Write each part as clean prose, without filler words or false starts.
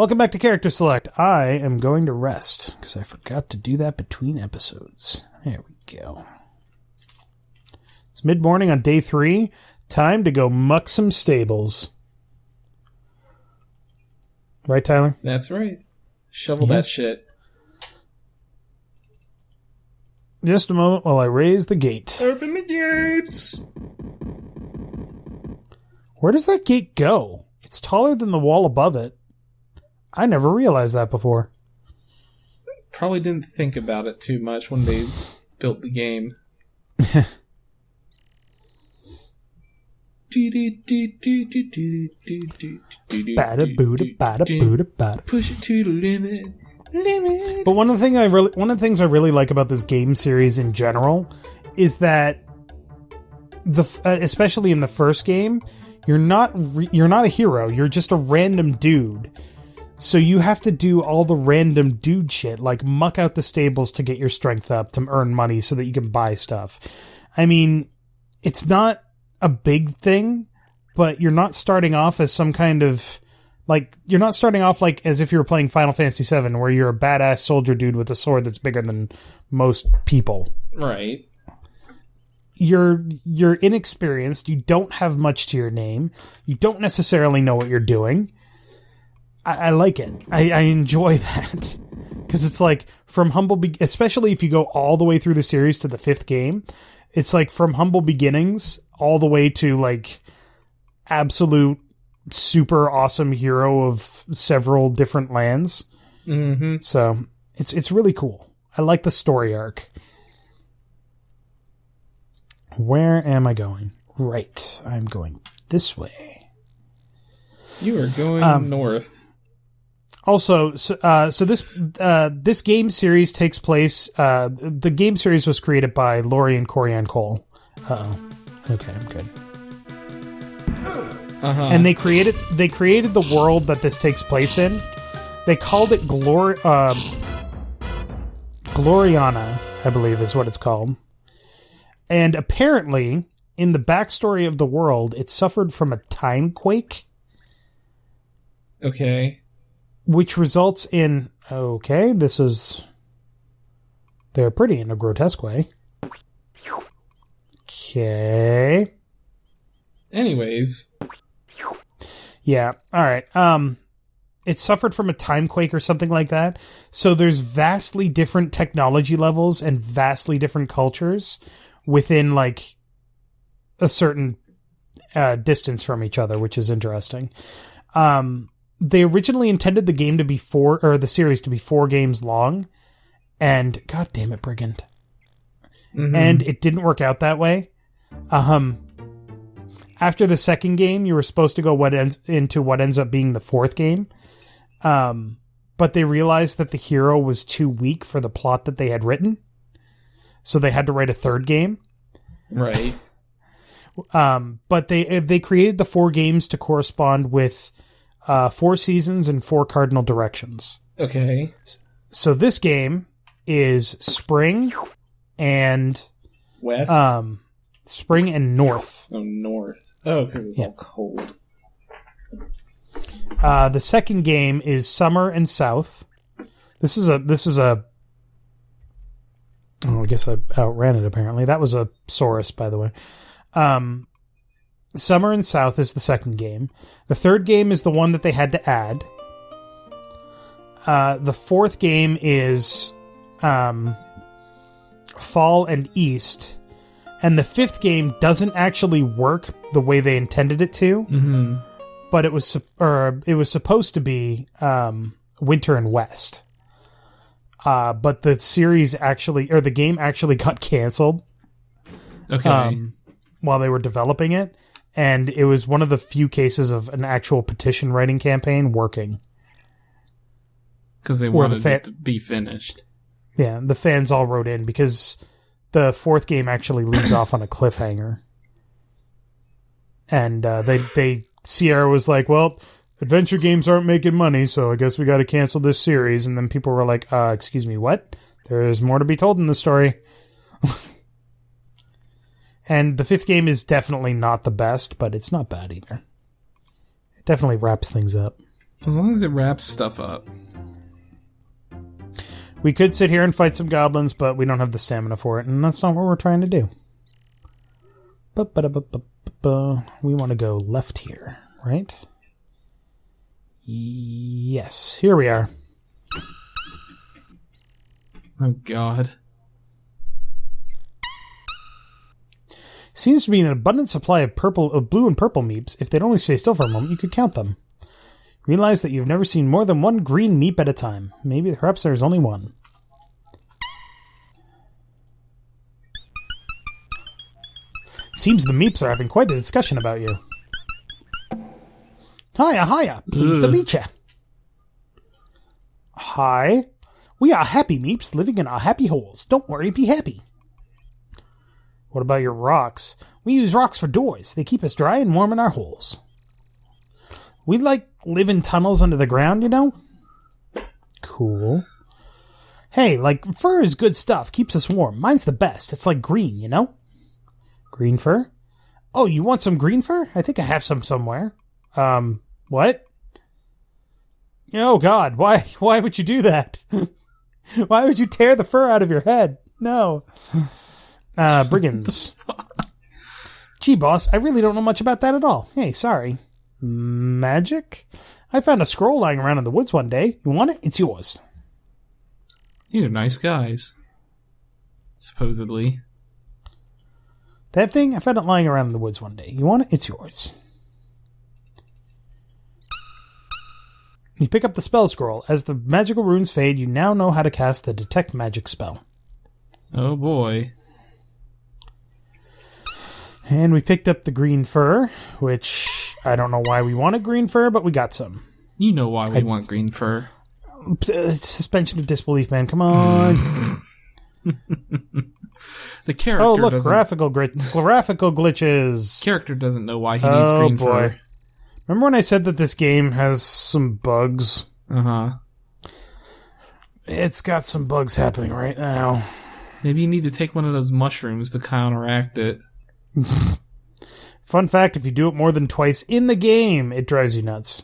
Welcome back to Character Select. I am going to rest, because I forgot to do that between episodes. There we go. It's mid-morning on day 3. Time to go muck some stables. Right, Tyler? That's right. Shovel that shit. Just a moment while I raise the gate. Open the gates! Where does that gate go? It's taller than the wall above it. I never realized that before. Probably didn't think about it too much when they built the game. Bada booda bada booda bada. Push it to the limit. Limit. But one of the things I really like about this game series in general is that especially in the first game, you're not a hero. You're just a random dude. So you have to do all the random dude shit, like muck out the stables to get your strength up to earn money so that you can buy stuff. I mean, it's not a big thing, but you're not starting off as some kind of you're not starting off like as if you were playing Final Fantasy VII, where you're a badass soldier dude with a sword that's bigger than most people. Right. You're inexperienced. You don't have much to your name. You don't necessarily know what you're doing. I like it. I enjoy that. Because it's like, from especially if you go all the way through the series to the 5th game, it's like from humble beginnings all the way to like absolute super awesome hero of several different lands. Mm-hmm. So it's really cool. I like the story arc. Where am I going? Right. I'm going this way. You are going north. Also, so this game series takes place. The game series was created by Laurie and Corianne Cole. Okay, I'm good. And they created the world that this takes place in. They called it Gloriana, I believe is what it's called. And apparently, in the backstory of the world, it suffered from a time quake. Okay. Which results in... Okay, they're pretty in a grotesque way. Okay. Anyways. Yeah, alright. It suffered from a time quake or something like that. So there's vastly different technology levels and vastly different cultures within, like, a certain distance from each other, which is interesting. They originally intended the game to be the series to be 4 games long, and god damn it, Brigand. Mm-hmm. And it didn't work out that way. After the 2nd game, you were supposed to go into what ends up being the 4th game. But they realized that the hero was too weak for the plot that they had written. So they had to write a 3rd game. Right. But they created the 4 games to correspond with 4 seasons and 4 cardinal directions. Okay. So this game is spring and... West? Spring and north. Oh, north. Oh, because it's all cold. The 2nd game is summer and south. This is a... Oh, I guess I outran it, apparently. That was a Saurus, by the way. Summer and South is the 2nd game. The 3rd game is the one that they had to add. The 4th game is Fall and East. And the 5th game doesn't actually work the way they intended it to. Mm-hmm. But it was supposed to be Winter and West. But the the game actually got canceled. Okay. While they were developing it. And it was one of the few cases of an actual petition writing campaign working. Because they wanted it to be finished. Yeah, the fans all wrote in because the 4th game actually leaves off on a cliffhanger. And Sierra was like, well, adventure games aren't making money, so I guess we got to cancel this series. And then people were like, excuse me, what? There's more to be told in the story. And the 5th game is definitely not the best, but it's not bad either. It definitely wraps things up. As long as it wraps stuff up. We could sit here and fight some goblins, but we don't have the stamina for it, and that's not what we're trying to do. We want to go left here, right? Yes, here we are. Oh, God. Seems to be an abundant supply of blue and purple meeps. If they'd only stay still for a moment, you could count them. Realize that you've never seen more than one green meep at a time. Perhaps there's only one. Seems the meeps are having quite a discussion about you. Hiya. Pleased to meet ya. Hi. We are happy meeps living in our happy holes. Don't worry, be happy. What about your rocks? We use rocks for doors. They keep us dry and warm in our holes. We live in tunnels under the ground, you know? Cool. Hey, fur is good stuff. Keeps us warm. Mine's the best. It's like green, you know? Green fur? Oh, you want some green fur? I think I have some somewhere. What? Oh, God. Why would you do that? Why would you tear the fur out of your head? No. Brigands. Gee, boss, I really don't know much about that at all. Hey, sorry. Magic? I found a scroll lying around in the woods one day. You want it? It's yours. These are nice guys. Supposedly. That thing? I found it lying around in the woods one day. You want it? It's yours. You pick up the spell scroll. As the magical runes fade, you now know how to cast the Detect Magic spell. Oh boy. And we picked up the green fur, which I don't know why we wanted green fur, but we got some. You know why we want green fur. Suspension of disbelief, man. Come on. The character Oh, look, doesn't... graphical glitches. Character doesn't know why he needs green fur. Remember when I said that this game has some bugs? Uh-huh. It's got some bugs happening right now. Maybe you need to take one of those mushrooms to counteract it. Fun fact, if you do it more than twice in the game, it drives you nuts.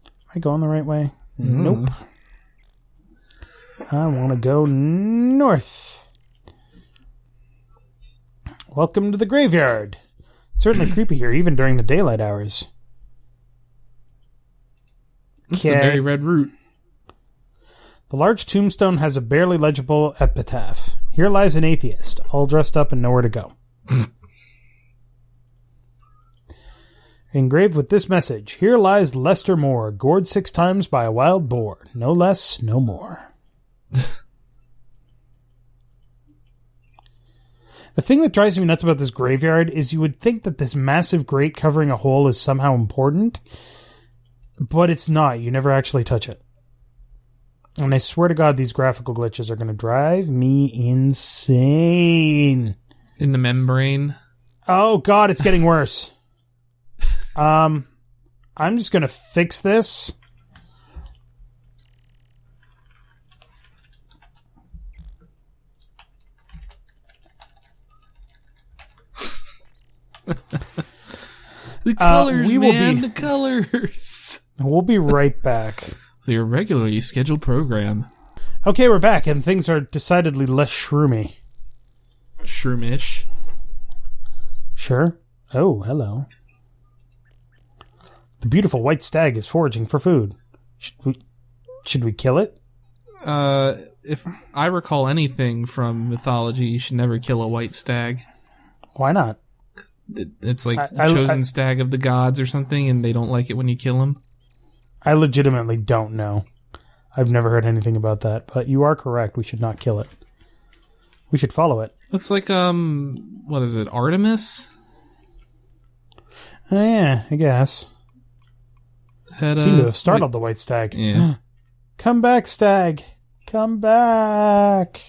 Am I going the right way? Nope. I want to go north. Welcome to the graveyard. It's certainly creepy here, even during the daylight hours. It's a very red root. The large tombstone has a barely legible epitaph. Here lies an atheist, all dressed up and nowhere to go. Engraved with this message, here lies Lester Moore, gored 6 times by a wild boar. No less, no more. The thing that drives me nuts about this graveyard is you would think that this massive grate covering a hole is somehow important, but it's not. You never actually touch it. And I swear to God, these graphical glitches are going to drive me insane. In the membrane? Oh, God, it's getting worse. I'm just going to fix this. The colors, the colors. We'll be right back. Your regularly scheduled program. Okay, we're back, and things are decidedly less shroomy. Shroomish. Sure. Oh, hello. The beautiful white stag is foraging for food. Should we kill it? If I recall anything from mythology, you should never kill a white stag. Why not? It's like the chosen stag of the gods or something, and they don't like it when you kill them. I legitimately don't know. I've never heard anything about that, but you are correct. We should not kill it. We should follow it. It's like, what is it, Artemis? Yeah, I guess. Seem to have startled the white stag. Yeah. Come back, stag. Come back.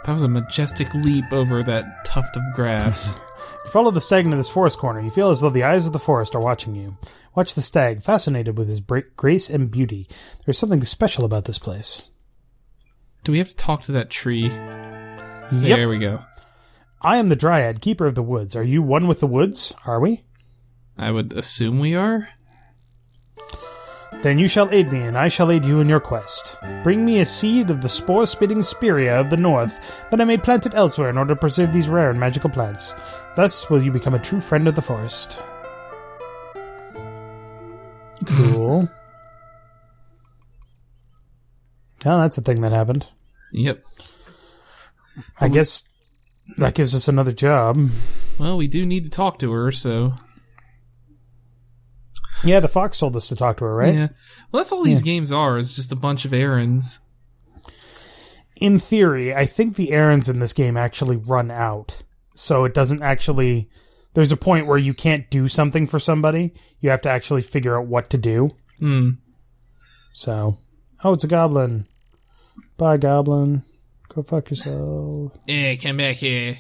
That was a majestic leap over that tuft of grass. You follow the stag into this forest corner. You feel as though the eyes of the forest are watching you. Watch the stag, fascinated with his grace and beauty. There's something special about this place. Do we have to talk to that tree? Yep. There we go. I am the Dryad, keeper of the woods. Are you one with the woods? Are we? I would assume we are. Then you shall aid me, and I shall aid you in your quest. Bring me a seed of the spore-spitting spirea of the north, that I may plant it elsewhere in order to preserve these rare and magical plants. Thus will you become a true friend of the forest. Cool. Oh, that's a thing that happened. Yep. I guess that gives us another job. Well, we do need to talk to her, so... Yeah, the fox told us to talk to her, right? Yeah. Well, that's all these games are, is just a bunch of errands. In theory, I think the errands in this game actually run out. So it doesn't actually... There's a point where you can't do something for somebody. You have to actually figure out what to do. Hmm. So... Oh, it's a goblin. Bye, goblin. Go fuck yourself. Hey, come back here.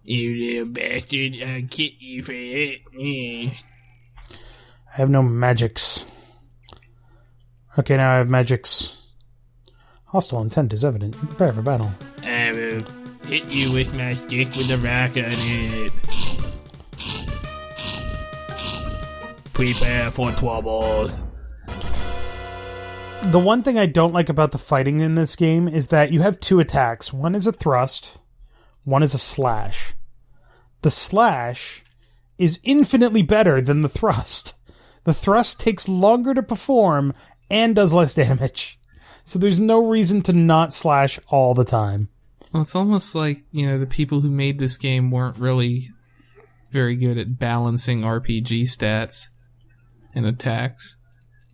You little bastard, I'll get you for it. I have no magics. Okay, now I have magics. Hostile intent is evident. Prepare for battle. I will hit you with my stick with a rock on it. Prepare for trouble. The one thing I don't like about the fighting in this game is that you have two attacks. One is a thrust, one is a slash. The slash is infinitely better than the thrust. The thrust takes longer to perform and does less damage. So there's no reason to not slash all the time. Well, it's almost like, the people who made this game weren't really very good at balancing RPG stats and attacks,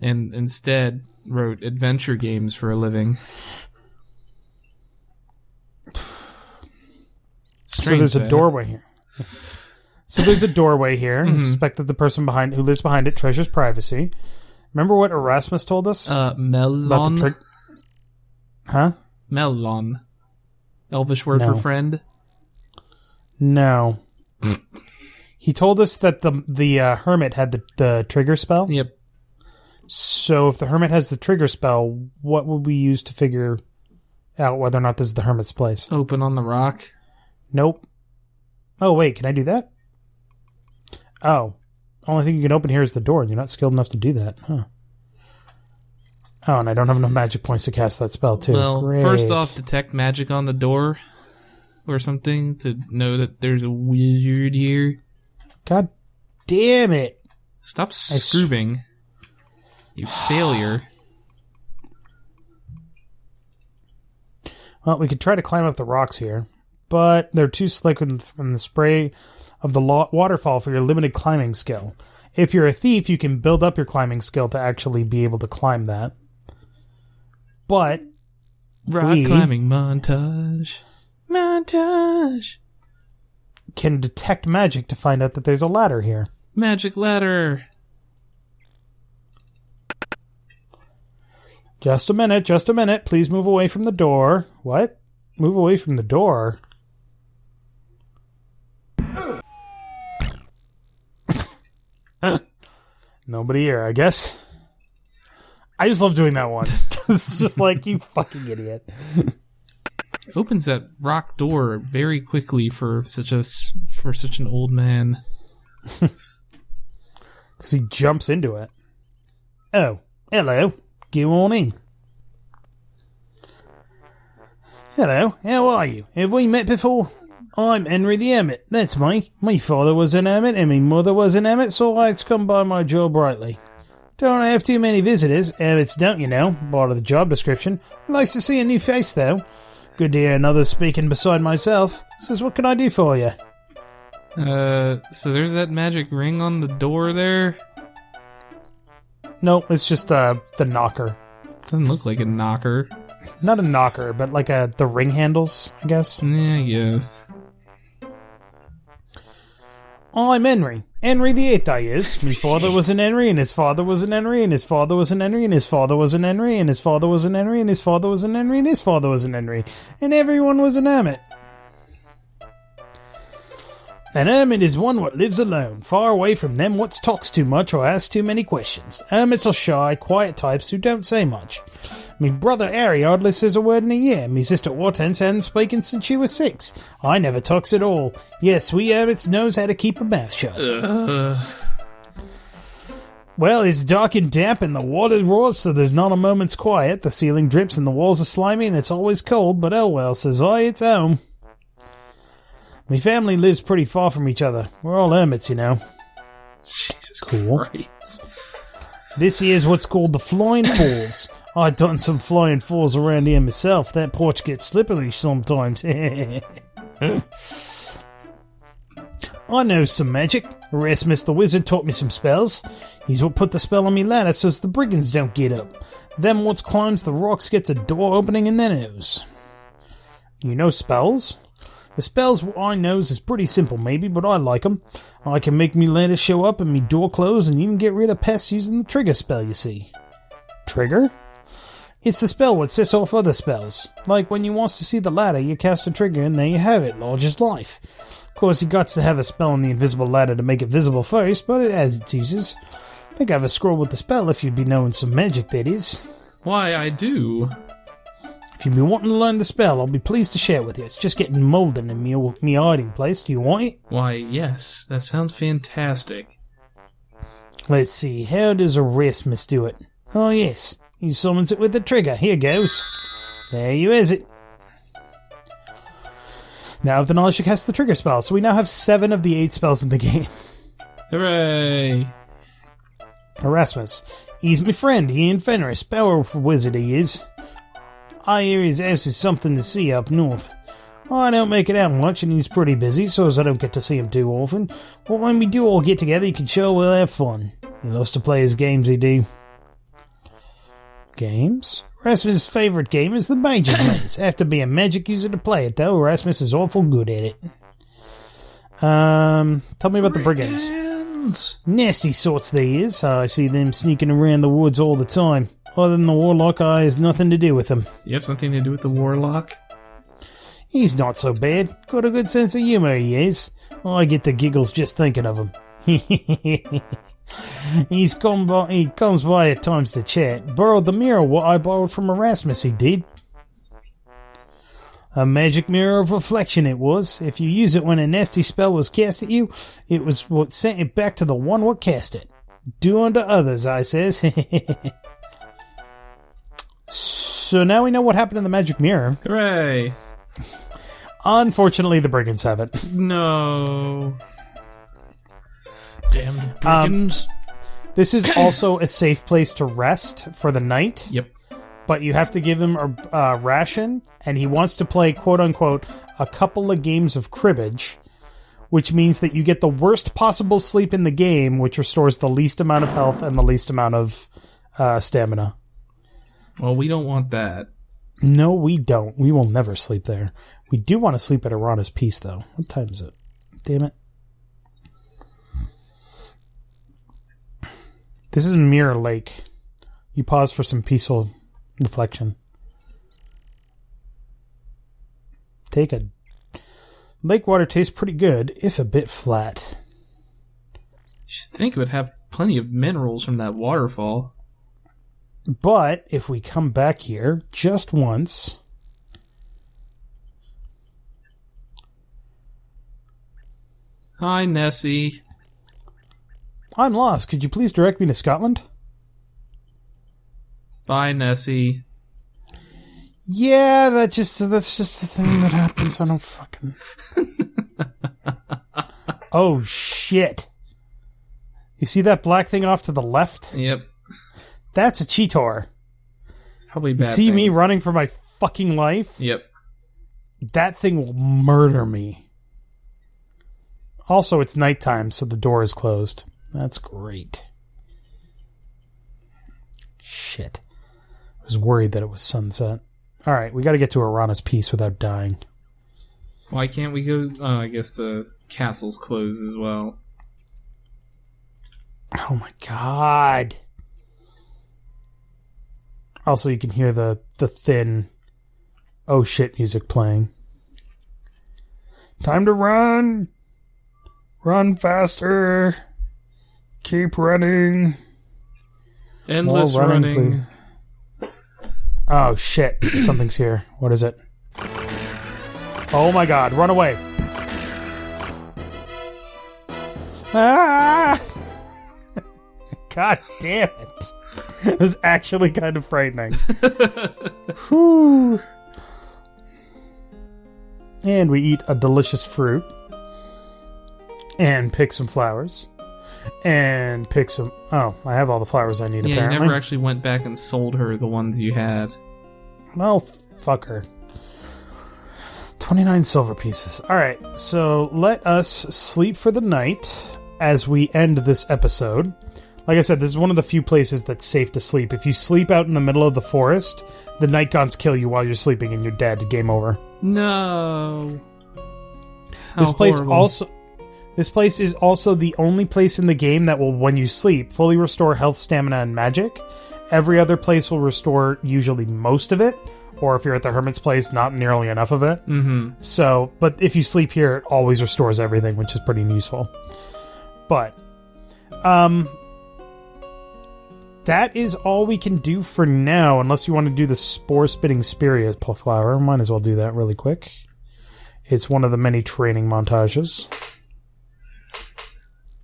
and instead wrote adventure games for a living. So there's a doorway here. So there's a doorway here. Mm-hmm. I suspect that the person who lives behind it treasures privacy. Remember what Erasmus told us? Melon? Huh? Melon. Elvish word for friend? No. He told us that the hermit had the trigger spell. Yep. So if the hermit has the trigger spell, what would we use to figure out whether or not this is the hermit's place? Open on the rock. Nope. Oh, wait, can I do that? Oh. Only thing you can open here is the door, and you're not skilled enough to do that. Huh. Oh, and I don't have enough magic points to cast that spell, too. Well, Great. First off, detect magic on the door or something to know that there's a wizard here. God damn it. Stop scroobing. You failure. Well, we could try to climb up the rocks here, but they're too slick from the spray of the waterfall for your limited climbing skill. If you're a thief, you can build up your climbing skill to actually be able to climb that. But rock climbing montage. Montage. Can detect magic to find out that there's a ladder here. Magic ladder. Just a minute. Please move away from the door. What? Move away from the door? Nobody here, I guess. I just love doing that once. It's just like, you fucking idiot. Opens that rock door very quickly for such an old man. Because he jumps into it. Oh, hello. Go on in. Hello, how are you? Have we met before? I'm Henry the Hermit. That's me. My father was an hermit and my mother was an hermit, so I had to come by my job rightly. Don't have too many visitors. Hermits don't, part of the job description. Nice to see a new face, though. Good to hear another speaking beside myself. Says, what can I do for you? So there's that magic ring on the door there? No, it's just the knocker. Doesn't look like a knocker. Not a knocker, but like the ring handles, I guess. Yeah, I guess. I'm Henry. Henry the Eighth, I is. My father was an Henry, and his father was an Henry, and his father was an Henry, and his father was an Henry, and his father was an Henry, and his father was an Henry, and his father was an Henry, and everyone was an hermit. An hermit is one what lives alone, far away from them what talks too much or asks too many questions. Hermits are shy, quiet types who don't say much. Me brother Harry hardly says a word in a year. Me sister Hortense hadn't spoken since she was 6. I never talks at all. Yes, we hermits knows how to keep a mouth shut. Well, it's dark and damp and the water roars, so there's not a moment's quiet. The ceiling drips and the walls are slimy and it's always cold, but oh well, says I, it's home. My family lives pretty far from each other. We're all hermits, you know. Jesus Cool. Christ. This here's what's called the Flying Falls. I done some flying falls around here myself. That porch gets slippery sometimes. I know some magic. Erasmus the wizard taught me some spells. He's what put the spell on me ladder so the brigands don't get up. Them what climbs the rocks gets a door opening in their nose. You know spells? The spells I knows is pretty simple maybe, but I like 'em. I can make me ladder show up and me door close and even get rid of pests using the trigger spell, you see. Trigger? It's the spell what sets off other spells. Like when you wants to see the ladder, you cast a trigger and there you have it, large as life. Of course, you got to have a spell on the invisible ladder to make it visible first, but it has its uses. I think I have a scroll with the spell if you'd be knowing some magic, that is. Why, I do. If you've been wanting to learn the spell, I'll be pleased to share it with you. It's just getting molded in me hiding place. Do you want it? Why, yes. That sounds fantastic. Let's see, how does Erasmus do it? Oh yes, he summons it with the trigger. Here goes. There you is it. Now I have the knowledge to cast the trigger spell, so we now have 7 of the 8 spells in the game. Hooray! Erasmus. He's my friend, he ain't Fenris, powerful wizard he is. I hear his house is something to see up north. I don't make it out much and he's pretty busy, so as I don't get to see him too often. But when we do all get together, you can sure we'll have fun. He loves to play his games, he do. Games? Erasmus' favourite game is the Mage's Maze. Have to be a magic user to play it, though. Erasmus is awful good at it. Tell me about the brigands. Nasty sorts they is. I see them sneaking around the woods all the time. Other than the warlock, I has nothing to do with them. You have something to do with the warlock? He's not so bad. Got a good sense of humour, he is. I get the giggles just thinking of him. He comes by at times to chat. Borrowed the mirror what I borrowed from Erasmus, he did. A magic mirror of reflection it was. If you use it when a nasty spell was cast at you, it was what sent it back to the one what cast it. Do unto others, I says. So now we know what happened in the magic mirror. Hooray! Unfortunately, the brigands have it. No. Damn the brigands. This is also a safe place to rest for the night. Yep. But you have to give him a ration, and he wants to play, quote-unquote, a couple of games of cribbage, which means that you get the worst possible sleep in the game, which restores the least amount of health and the least amount of stamina. Well, we don't want that. No, we don't. We will never sleep there. We do want to sleep at Arana's Peace, though. What time is it? Damn it. This is Mirror Lake. You pause for some peaceful reflection. Take a... Lake water tastes pretty good, if a bit flat. You should think it would have plenty of minerals from that waterfall. But if we come back here just once... Hi, Nessie. I'm lost. Could you please direct me to Scotland? Bye, Nessie. Yeah, that's just the thing that happens. I don't fucking... Oh, shit. You see that black thing off to the left? Yep. That's a Cheetor. Probably bad. You see thing. me running for my fucking life? Yep. That thing will murder me. Also, it's nighttime, so the door is closed. That's great. Shit. I was worried that it was sunset. Alright, we gotta get to Arana's Peace without dying. Why can't we go... Oh, I guess the castle's closed as well. Oh my god. Also, you can hear the thin oh shit music playing. Time to run! Run faster. Keep running. Endless More running. please. Oh, shit. Something's here. What is it? Oh my god, run away. Ah! God damn it. It was actually kind of frightening. Whew. And we eat a delicious fruit. And pick some flowers. And pick some... Oh, I have all the flowers I need, Yeah, apparently. you never actually went back and sold her the ones you had. Oh, fuck her. 29 silver pieces. Alright, so let us sleep for the night as we end this episode. Like I said, this is one of the few places that's safe to sleep. If you sleep out in the middle of the forest, the night gaunts kill you while you're sleeping and you're dead. Game over. No. This How place horrible. This place is also the only place in the game that will, when you sleep, fully restore health, stamina, and magic. Every other place will restore usually most of it, or if you're at the Hermit's place, not nearly enough of it. Mm-hmm. So, but if you sleep here, it always restores everything, which is pretty useful. But, that is all we can do for now, unless you want to do the spore-spitting Spiria flower. Might as well do that really quick. It's one of the many training montages.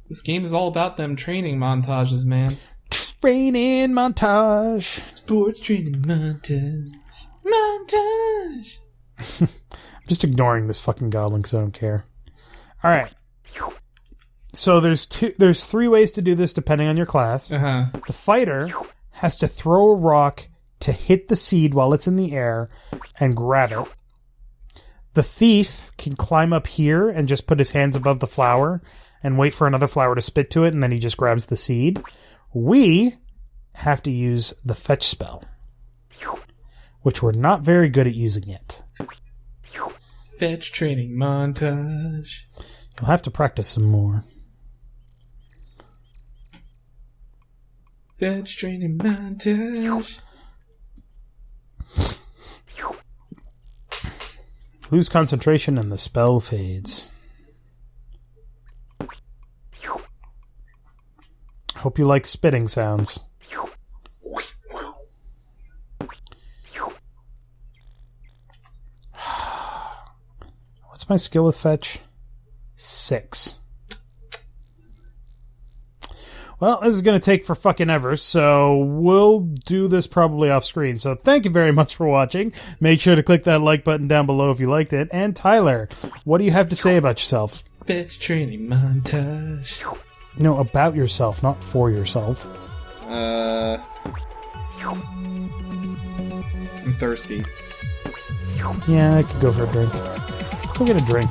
This game is all about them training montages, man. Training montage. Sports training montage. Montage! I'm just ignoring this fucking goblin because I don't care. Alright. So there's three ways to do this depending on your class. Uh-huh. The fighter has to throw a rock to hit the seed while it's in the air and grab it. The thief can climb up here and just put his hands above the flower and wait for another flower to spit to it, and then he just grabs the seed. We have to use the fetch spell, which we're not very good at using yet. Fetch training montage. You'll have to practice some more. Fetch training montage. Lose concentration and the spell fades. Hope you like spitting sounds. What's my skill with fetch? 6. Well, this is going to take for fucking ever, so we'll do this probably off screen. So thank you very much for watching. Make sure to click that like button down below if you liked it. And Tyler, what do you have to say about yourself? Fetch training montage. No, about yourself, not for yourself. I'm thirsty. Yeah, I could go for a drink. Let's go get a drink.